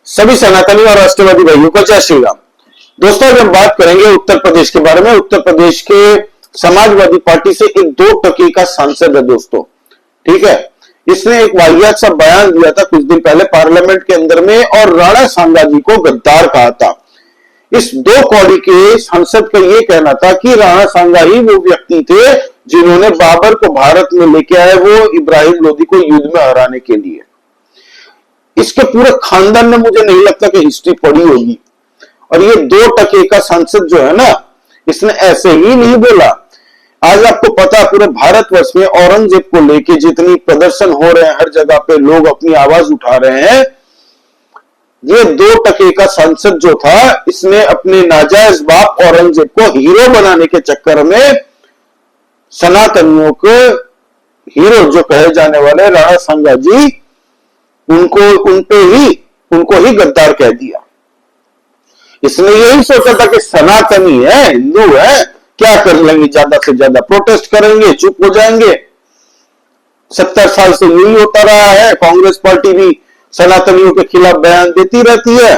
सभी सनातनी और राष्ट्रवादी भाइयों को जय श्री राम। दोस्तों, आज हम बात करेंगे उत्तर प्रदेश के बारे में। उत्तर प्रदेश के समाजवादी पार्टी से एक 2 टके का सांसद है दोस्तों, ठीक है। इसने एक वाहियात सा बयान दिया था कुछ दिन पहले पार्लियामेंट के अंदर में और राणा सांगा जी को गद्दार कहा था। इस 2 कौड़ी के सांसद का यह कहना था कि राणा सांगा ही वो व्यक्ति थे जिन्होंने बाबर को भारत में लेके आए, वो इब्राहिम लोदी को युद्ध में हराने के लिए। इसके पूरे खानदान में मुझे नहीं लगता कि हिस्ट्री पढ़ी होगी। और ये 2 टके का सांसद जो है ना, इसने ऐसे ही नहीं बोला। आज आपको पता पूरे भारतवर्ष में औरंगजेब को लेके जितनी प्रदर्शन हो रहे हैं, हर जगह पे लोग अपनी आवाज उठा रहे हैं। ये 2 टके का सांसद जो था, इसने अपने नाजायज बाप औरंगजेब को हीरो बनाने के चक्कर में सनातनियों को हीरो जो कहे जाने वाले राणा सांगा जी, उनको ही गद्दार कह दिया। इसने यही सोचा था कि सनातनी है, हिंदू है, क्या कर लेंगे, ज्यादा से ज्यादा प्रोटेस्ट करेंगे, चुप हो जाएंगे। 70 साल से यही होता रहा है। कांग्रेस पार्टी भी सनातनियों के खिलाफ बयान देती रहती है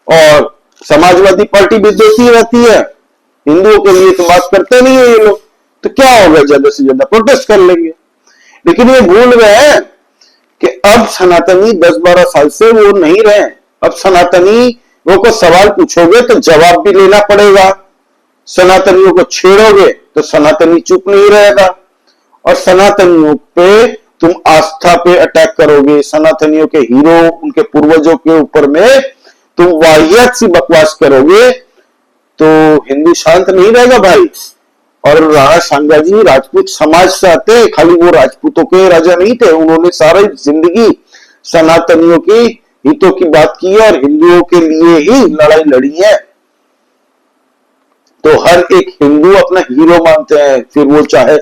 और समाजवादी पार्टी भी देती रहती है। हिंदुओं के लिए तो बात करते नहीं है ये लोग, तो क्या होगा, ज्यादा से ज्यादा प्रोटेस्ट कर लेंगे। लेकिन ये भूल गए कि अब सनातनी 10-12 साल से वो नहीं रहे। अब सनातनी वो को सवाल पूछोगे तो जवाब भी लेना पड़ेगा। सनातनियों को छेड़ोगे तो सनातनी चुप नहीं रहेगा। और सनातनियों पे तुम आस्था पे अटैक करोगे, सनातनियों के हीरो, उनके पूर्वजों के ऊपर में तुम वाहियात सी बकवास करोगे तो हिंदू शांत नहीं रहेगा भाई। और राणा सांगा जी राजपूत समाज से आते, खाली वो राजपूतों के राजा नहीं थे। उन्होंने सारी जिंदगी सनातनियों की हितों की बात की है और हिंदुओं के लिए ही लड़ाई लड़ी है। तो हर एक हिंदू अपना हीरो मानते हैं, फिर वो चाहे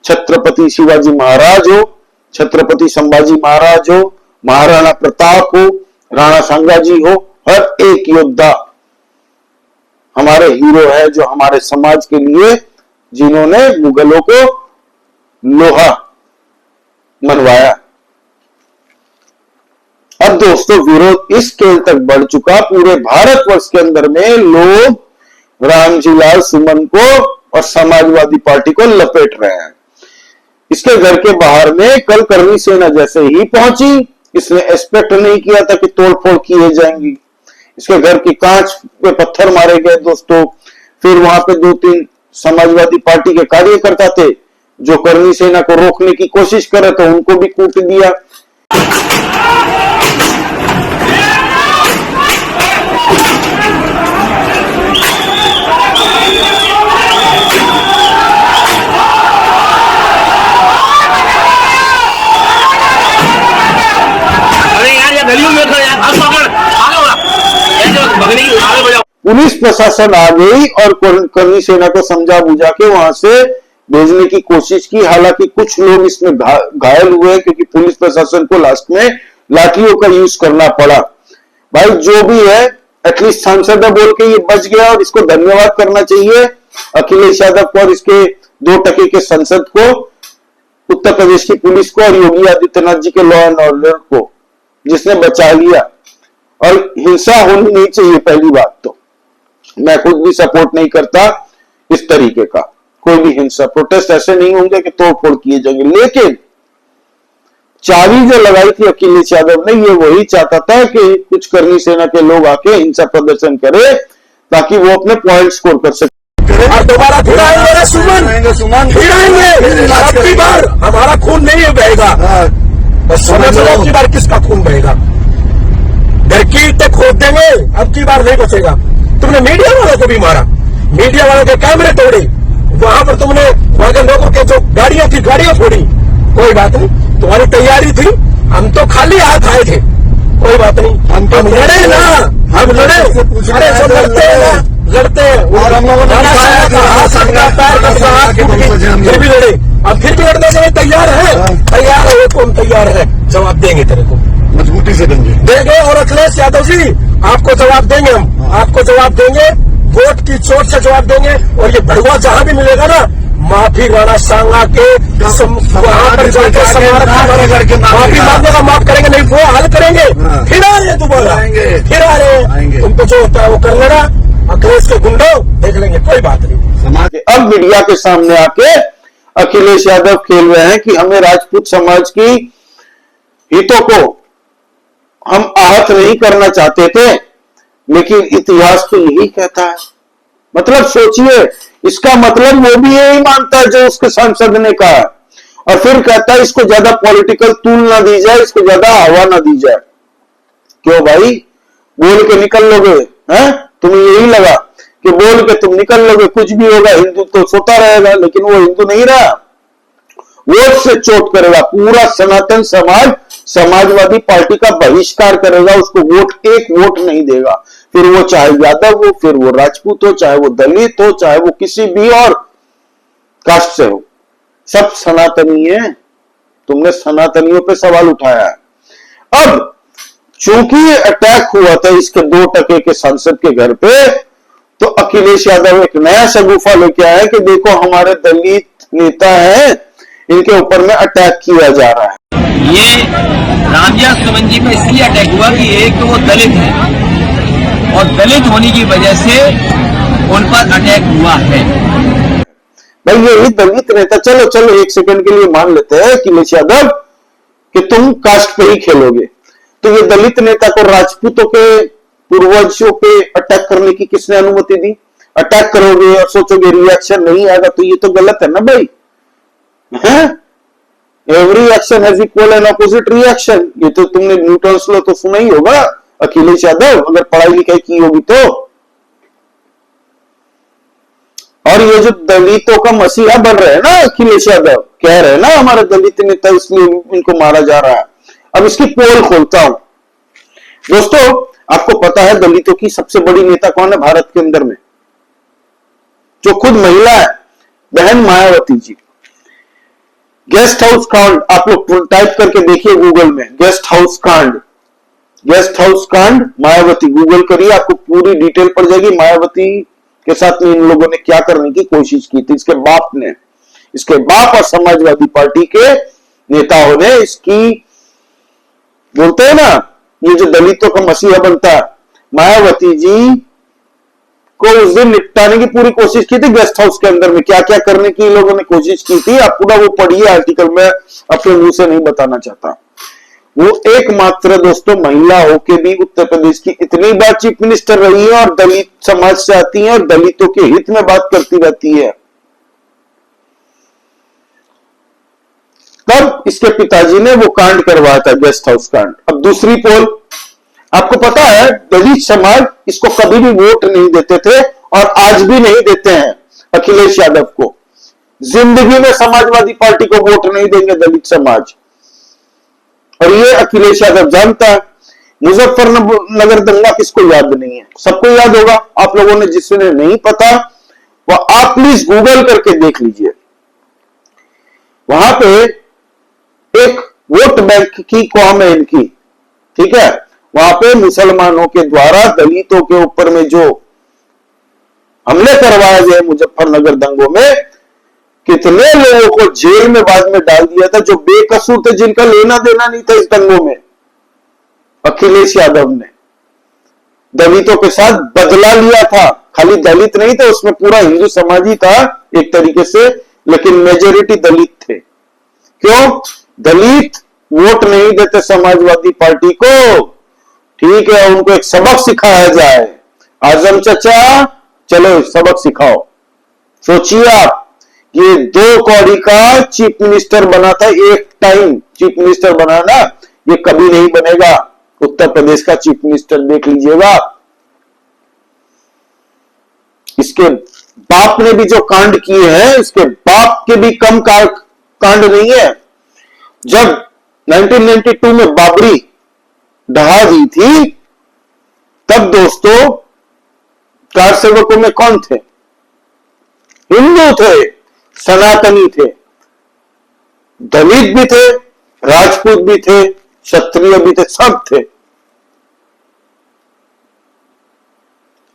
छत्रपति शिवाजी महाराज हो, छत्रपति संभाजी महाराज हो, महाराणा प्रताप हो, राणा सांगा जी हो। हर एक योद्धा हमारे हीरो है, जो हमारे समाज के लिए, जिन्होंने मुगलों को लोहा मनवाया। अब दोस्तों, विरोध इस स्केल तक बढ़ चुका, पूरे भारतवर्ष के अंदर में लोग रामजीलाल सुमन को और समाजवादी पार्टी को लपेट रहे हैं। इसके घर के बाहर में कल करनी सेना जैसे ही पहुंची, इसने एक्सपेक्ट नहीं किया था कि तोड़फोड़ किए जाएंगी। इसके घर की कांच पे पत्थर मारे गए दोस्तों। फिर वहां पे 2-3 समाजवादी पार्टी के कार्यकर्ता थे जो करनी सेना को रोकने की कोशिश कर रहे थे, उनको भी कूट दिया। पुलिस प्रशासन आ गई और करनी सेना को समझा बुझा के वहां से भेजने की कोशिश की। हालांकि कुछ लोग इसमें घायल हुए क्योंकि पुलिस प्रशासन को लास्ट में लाठियों का यूज करना पड़ा। भाई जो भी है, एटलीस्ट सांसद बोल के ये बच गया और इसको धन्यवाद करना चाहिए अखिलेश यादव को और इसके 2 टके के संसद को, उत्तर प्रदेश की पुलिस को और योगी आदित्यनाथ जी के लॉ एंड ऑर्डर को, जिसने बचा लिया। और हिंसा होनी नहीं चाहिए। पहली बात तो मैं खुद भी सपोर्ट नहीं करता इस तरीके का कोई भी हिंसा। प्रोटेस्ट ऐसे नहीं होंगे कि तोड़फोड़ किए जाएंगे। लेकिन चाबी जो लगाई थी अखिलेश यादव ने, ये वही चाहता था कि कुछ करनी सेना के लोग आके हिंसा प्रदर्शन करे ताकि वो अपने पॉइंट स्कोर कर सके। और दोबारा फिर आएंगे सुमन, फिर आएंगे। अब की बार हमारा खून नहीं बहेगा। अब की बार किसका खून बहेगा? कीट तो खोद देंगे, अब की बार नहीं बचेगा। तुमने मीडिया वालों को भी मारा, मीडिया वालों के कैमरे तोड़े, वहां पर तुमने वहां के लोगों के जो गाड़ियां थी गाड़ियां फोड़ी। कोई बात नहीं, तुम्हारी तैयारी थी। हम तो खाली हाथ आए थे, कोई बात नहीं। हम लड़े ना, हम लड़े। अरे सब लड़ते हैं, लड़ते हैं। फिर भी लड़े, अब फिर भी लड़ने के लिए तैयार है। तैयार है तो हम तैयार है, जवाब देंगे तेरे को, मजबूती से देंगे। और अखिलेश यादव जी आपको जवाब देंगे, हम आपको जवाब देंगे, वोट की चोट से जवाब देंगे। और ये भड़ुआ जहां भी मिलेगा ना, माफी राणा सांगा के वहां पर जाके माफी मांगेगा, माफ करेंगे, नहीं वो हल करेंगे, फिर आ रहे दोबारा, फिर आ रहे। तुमको जो होता है वो कर लेना, अखिलेश के गुंडो देख लेंगे, कोई बात नहीं। अब मीडिया के सामने आके अखिलेश यादव खेल रहे हैं कि हमें राजपूत समाज की हितों को हम आहत नहीं करना चाहते थे, लेकिन इतिहास तो यही कहता है। मतलब सोचिए, इसका मतलब वो भी यही मानता है जो उसके सांसद ने कहा, और फिर कहता है इसको ज्यादा पॉलिटिकल तूल ना दी जाए, इसको ज्यादा हवा ना दी जाए। क्यों भाई, बोल के निकल लोगे? हैं, तुम्हें यही लगा कि बोल के तुम निकल लोगे, कुछ भी होगा, हिंदू तो सोता रहेगा, लेकिन वो हिंदू नहीं रहा, वोट से चोट करेगा। पूरा सनातन समाज समाजवादी पार्टी का बहिष्कार करेगा, उसको वोट, एक वोट नहीं देगा। फिर वो चाहे यादव हो, फिर वो राजपूत हो, चाहे वो दलित हो, चाहे वो किसी भी और कास्ट से हो, सब सनातनी है। तुमने सनातनियों पे सवाल उठाया है। अब चूंकि अटैक हुआ था इसके 2% के सांसद के घर पे, तो अखिलेश यादव एक नया शगुफा लेके आया कि देखो हमारे दलित नेता हैं, इनके ऊपर में अटैक किया जा रहा है। ये रामविलास सुमन जी पे इसलिए अटैक हुआ कि एक तो वो दलित है, और दलित होने की वजह से उन पर अटैक हुआ है। भाई ये दलित नेता, चलो चलो एक सेकंड के लिए मान लेते हैं अखिलेश यादव कि तुम कास्ट पे ही खेलोगे, तो ये दलित नेता को राजपूतों के पूर्वजों पे अटैक करने की किसने अनुमति दी? अटैक करोगे और सोचोगे रिएक्शन नहीं आएगा, तो ये तो गलत है ना भाई। Every action has equal and opposite reaction, ये तो तुमने न्यूटन्स लॉ तो सुना ही होगा अखिलेश यादव, अगर पढ़ाई लिखाई की होगी तो। और ये जो दलितों का मसीहा बन रहे हैं ना अखिलेश यादव, कह रहे हैं ना हमारे दलित नेता इसलिए इनको मारा जा रहा है। अब इसकी पोल खोलता हूं दोस्तों, आपको पता है दलितों की सबसे बड़ी नेता कौन है भारत के अंदर में? जो खुद महिला है, बहन मायावती जी। गेस्ट हाउस कांड आप लोग टाइप करके देखिए गूगल में, गेस्ट हाउस कांड, गेस्ट हाउस कांड मायावती गूगल करिए, आपको पूरी डिटेल पड़ जाएगी। मायावती के साथ में इन लोगों ने क्या करने की कोशिश की थी, इसके बाप ने, इसके बाप और समाजवादी पार्टी के नेताओं ने इसकी, बोलते हैं ना ये जो दलितों का मसीहा बनता है, मायावती जी को उस दिन निपटाने की पूरी कोशिश की थी गेस्ट हाउस के अंदर में। क्या क्या करने की लोगों ने कोशिश की थी, आप पूरा वो पढ़िए आर्टिकल में, अपने मुंह से नहीं बताना चाहता। वो एकमात्र दोस्तों महिला होके भी उत्तर प्रदेश की इतनी बार चीफ मिनिस्टर रही है और दलित समाज से आती है और दलितों के हित में बात करती रहती है। तब इसके पिताजी ने वो कांड करवाया था, गेस्ट हाउस कांड। अब दूसरी पोल, आपको पता है दलित समाज इसको कभी भी वोट नहीं देते थे और आज भी नहीं देते हैं अखिलेश यादव को। जिंदगी में समाजवादी पार्टी को वोट नहीं देंगे दलित समाज, और ये अखिलेश यादव जानता है। मुजफ्फरनगर दंगा किसको याद नहीं है? सबको याद होगा। आप लोगों ने, जिसने नहीं पता वह आप प्लीज गूगल करके देख लीजिए। वहां पे एक वोट बैंक की कौम है इनकी, ठीक है। वहां पे मुसलमानों के द्वारा दलितों के ऊपर में जो हमले करवाए गए मुजफ्फरनगर दंगों में, कितने लोगों को जेल में बाद में डाल दिया था जो बेकसूर थे, जिनका लेना देना नहीं था इस दंगों में। अखिलेश यादव ने दलितों के साथ बदला लिया था। खाली दलित नहीं था, उसमें पूरा हिंदू समाज ही था एक तरीके से, लेकिन मेजोरिटी दलित थे। क्यों? दलित वोट नहीं देते समाजवादी पार्टी को, ठीक है, उनको एक सबक सिखाया जाए। आजम चाचा चलो सबक सिखाओ। सोचिए आप, ये 2 कौड़ी का चीफ मिनिस्टर बना था, एक टाइम चीफ मिनिस्टर बनाना, ये कभी नहीं बनेगा उत्तर प्रदेश का चीफ मिनिस्टर, देख लीजिएगा। इसके बाप ने भी जो कांड किए हैं, इसके बाप के भी कम कांड नहीं है। जब 1992 में बाबरी ढहा दी थी, तब दोस्तों कार सेवकों में कौन थे? हिंदू थे, सनातनी थे, दलित भी थे, राजपूत भी थे, क्षत्रिय भी थे, सब थे।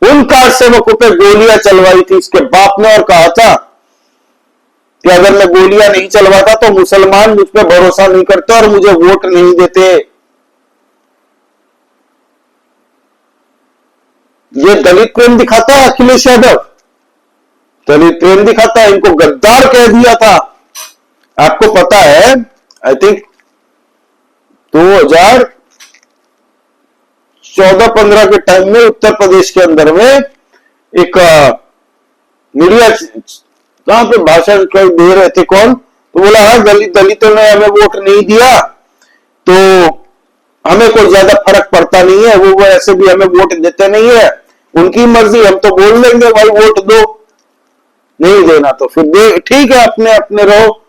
उन कार सेवकों पे गोलियां चलवाई थी इसके बाप ने और कहा था कि अगर मैं गोलियां नहीं चलवाता तो मुसलमान मुझ पर भरोसा नहीं करते और मुझे वोट नहीं देते। ये दलित प्रेम दिखाता है अखिलेश यादव, दलित प्रेम दिखाता है। इनको गद्दार कह दिया था। आपको पता है, आई थिंक 2014-15 के टाइम में उत्तर प्रदेश के अंदर में एक मीडिया कहां पे भाषण दे रहे थे, कौन तो बोला, हाँ दलितों ने हमें वोट नहीं दिया तो हमें कोई ज्यादा फर्क पड़ता नहीं है, वो ऐसे भी हमें वोट देते नहीं है, उनकी मर्जी, हम तो बोल देंगे भाई वोट दो, नहीं देना तो फिर ठीक है, अपने अपने रहो।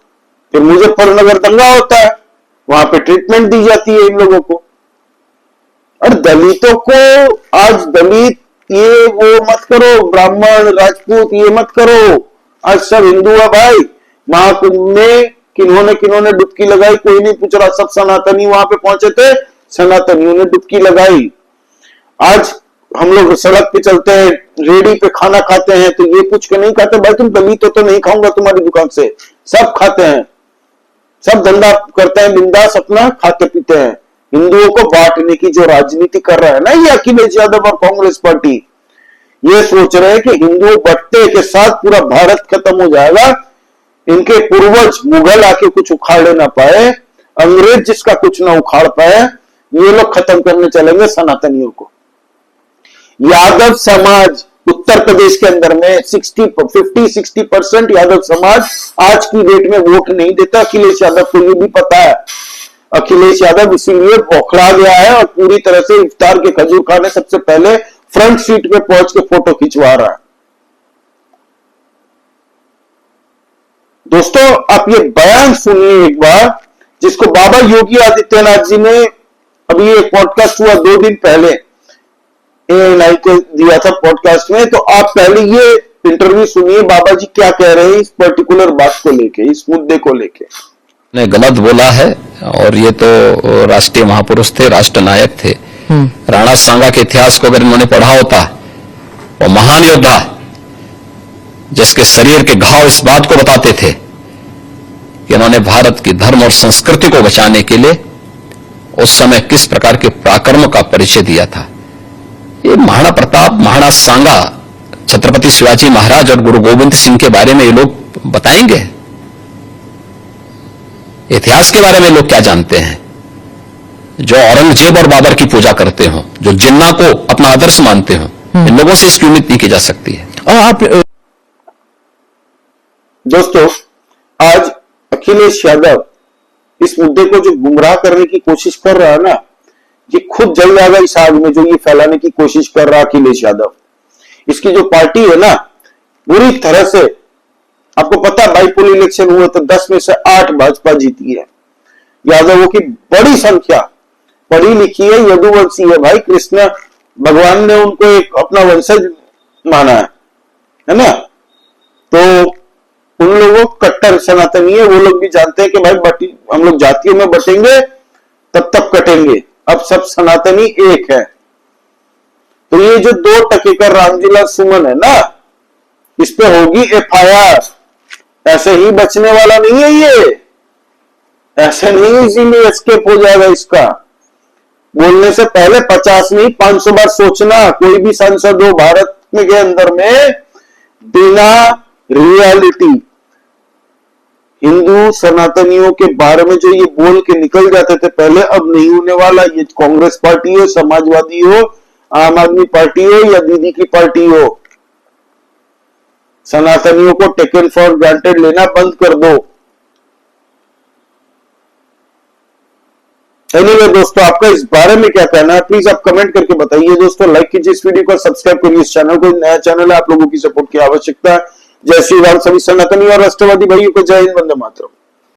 फिर मुजफ्फरनगर दंगा होता है, वहां पे ट्रीटमेंट दी जाती है इन लोगों को। और दलितों को आज दलित ये वो मत करो, ब्राह्मण राजपूत ये मत करो, आज सब हिंदू है भाई। महाकुंभ में किन्होंने डुबकी लगाई, कोई नहीं पूछ रहा, सब सनातनी वहां पे पहुंचे थे, सनातनियों ने डुबकी लगाई। आज हम लोग सड़क पे चलते हैं, रेडी पे खाना खाते हैं तो ये पूछ के नहीं खाते भाई तुम दलित हो तो नहीं खाऊंगा तुम्हारी दुकान से, सब खाते हैं, सब धंधा करते हैं, बिंदास अपना खाते पीते हैं। हिंदुओं को बांटने की जो राजनीति कर रहा है ना ये अखिलेश यादव और कांग्रेस पार्टी, ये सोच रहे हैं कि हिंदू बंटने के साथ पूरा भारत खत्म हो जाएगा, इनके पूर्वज मुगल आके कुछ उखाड़ ना पाए, अंग्रेज जिसका कुछ ना उखाड़ पाए, ये लोग खत्म करने चलेंगे सनातनियों को। यादव समाज उत्तर प्रदेश के अंदर में 50-60% यादव समाज आज की डेट में वोट नहीं देता। अखिलेश यादव को ये भी पता है, अखिलेश यादव इसीलिए बौखला गया है और पूरी तरह से इफ्तार के खजूर खाने सबसे पहले फ्रंट सीट पे पहुंच के फोटो खिंचवा रहा है। दोस्तों आप ये बयान सुनिए एक बार, जिसको बाबा योगी आदित्यनाथ जी ने, अभी एक पॉडकास्ट हुआ 2 दिन पहले ANI को दिया था पॉडकास्ट में, तो आप पहले ये इंटरव्यू सुनिए, बाबा जी क्या कह रहे हैं इस पर्टिकुलर बात को लेके, इस मुद्दे को लेके। ने गलत बोला है, और ये तो राष्ट्रीय महापुरुष थे, राष्ट्र नायक थे। राणा सांगा के इतिहास को अगर इन्होंने पढ़ा होता, वो महान योद्धा जिसके शरीर के घाव इस बात को बताते थे कि इन्होंने भारत की धर्म और संस्कृति को बचाने के लिए उस समय किस प्रकार के पराक्रम का परिचय दिया था। ये महाराणा प्रताप, महाराणा सांगा, छत्रपति शिवाजी महाराज और गुरु गोविंद सिंह के बारे में ये लोग बताएंगे। इतिहास के बारे में लोग क्या जानते हैं? जो औरंगजेब और बाबर की पूजा करते हो, जो जिन्ना को अपना आदर्श मानते हो, इन लोगों से इसकी उम्मीद नहीं की जा सकती है। और आप दोस्तों आज अखिलेश यादव इस मुद्दे को जो गुमराह करने की कोशिश कर रहा है ना, ये खुद जल जाएगा इस आग में जो ये फैलाने की कोशिश कर रहा है अखिलेश यादव। इसकी जो पार्टी है ना, बुरी तरह से, आपको पता है बाईपोल इलेक्शन हुए तो 10 में से 8 भाजपा जीती है। यादवों की बड़ी संख्या पढ़ी लिखी है, यदुवंशी है भाई, कृष्ण भगवान ने उनको एक अपना वंशज माना है ना, तो उन लोगों कट्टर सनातनी है, वो लोग भी जानते हैं कि भाई हम लोग जातियों में बटेंगे तब तक कटेंगे, अब सब सनातनी एक है। तो ये जो 2 टके का रामजीलाल सुमन है ना, इस पे होगी FIR, ऐसे ही बचने वाला नहीं है ये, ऐसे नहीं इजीली एस्केप हो जाएगा इसका। बोलने से पहले 50 नहीं 500 बार सोचना। कोई भी सांसद हो भारत में के अंदर में बिना रियलिटी हिंदू सनातनियों के बारे में जो ये बोल के निकल जाते थे पहले, अब नहीं होने वाला। ये कांग्रेस पार्टी हो, समाजवादी हो, आम आदमी पार्टी हो या दीदी की पार्टी हो, सनातनियों को टेकन फॉर ग्रांटेड लेना बंद कर दो। एनीवे दोस्तों, आपका इस बारे में क्या कहना है प्लीज आप कमेंट करके बताइए। दोस्तों लाइक कीजिए इस वीडियो को, सब्सक्राइब करिए इस चैनल को, नया चैनल है, आप लोगों की सपोर्ट की आवश्यकता है। जय श्री राम। सभी सनातनी और राष्ट्रवादी भाइयों को जय हिंद, वंदे मातरम।